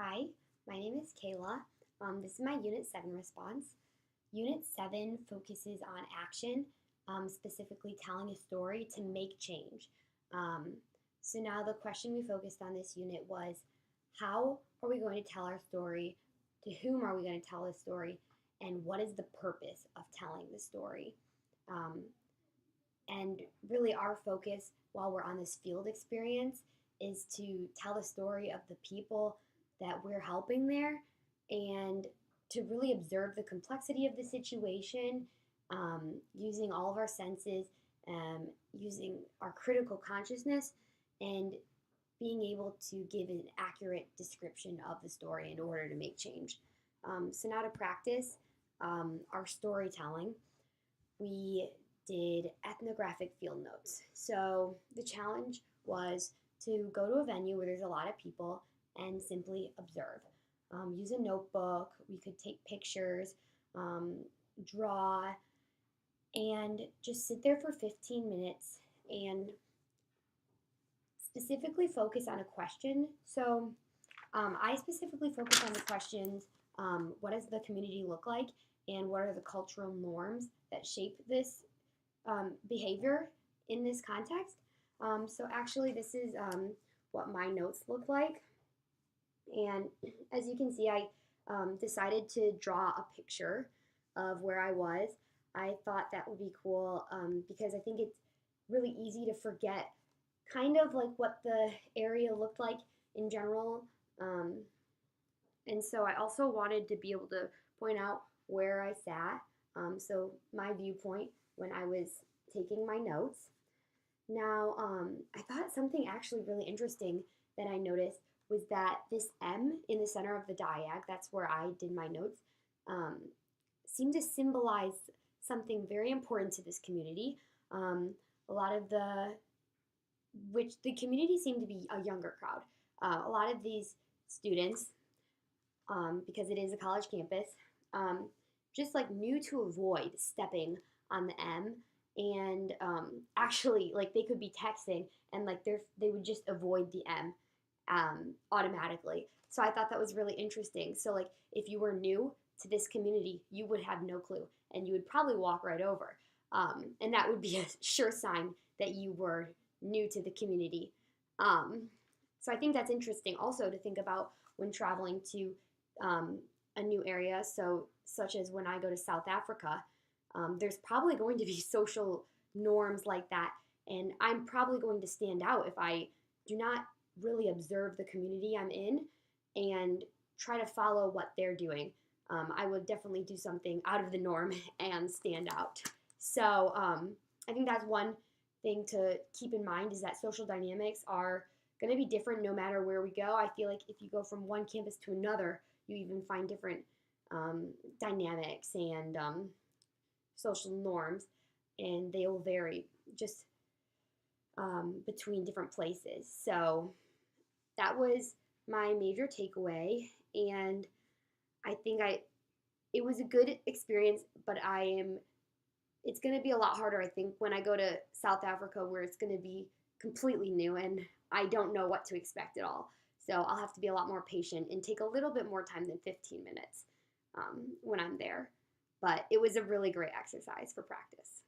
Hi, my name is Kayla. This is my Unit 7 response. Unit 7 focuses on action, specifically telling a story to make change. Um, so now the question we focused on this unit was, how are we going to tell our story? To whom are we going to tell the story? And what is the purpose of telling the story? Um, and really our focus while we're on this field experience is to tell the story of the people that we're helping there and to really observe the complexity of the situation, using all of our senses, using our critical consciousness, and being able to give an accurate description of the story in order to make change. So now to practice our storytelling, we did ethnographic field notes. So the challenge was to go to a venue where there's a lot of people and simply observe. Use a notebook, we could take pictures, draw, and just sit there for 15 minutes and specifically focus on a question. So I specifically focus on the questions, what does the community look like, and what are the cultural norms that shape this behavior in this context. So actually this is what my notes look like. And as you can see, I decided to draw a picture of where I was. I thought that would be cool because I think it's really easy to forget kind of like what the area looked like in general. And so I also wanted to be able to point out where I sat, so my viewpoint when I was taking my notes. Now, I thought something actually really interesting that I noticed was that this M in the center of the diag, that's where I did my notes, seemed to symbolize something very important to this community. A lot of which the community seemed to be a younger crowd. A lot of these students, because it is a college campus, just like knew to avoid stepping on the M, and actually like they could be texting and like they would just avoid the M automatically. So I thought that was really interesting. So like if you were new to this community, you would have no clue and you would probably walk right over. And that would be a sure sign that you were new to the community. So I think that's interesting also to think about when traveling to a new area. So such as when I go to South Africa, there's probably going to be social norms like that. And I'm probably going to stand out if I do not really observe the community I'm in and try to follow what they're doing. I would definitely do something out of the norm and stand out. So I think that's one thing to keep in mind, is that social dynamics are going to be different no matter where we go. I feel like if you go from one campus to another, you even find different dynamics and social norms, and they will vary just between different places. So that was my major takeaway, and I think it was a good experience, but it's going to be a lot harder, I think, when I go to South Africa, where it's going to be completely new and I don't know what to expect at all. So I'll have to be a lot more patient and take a little bit more time than 15 minutes when I'm there. But it was a really great exercise for practice.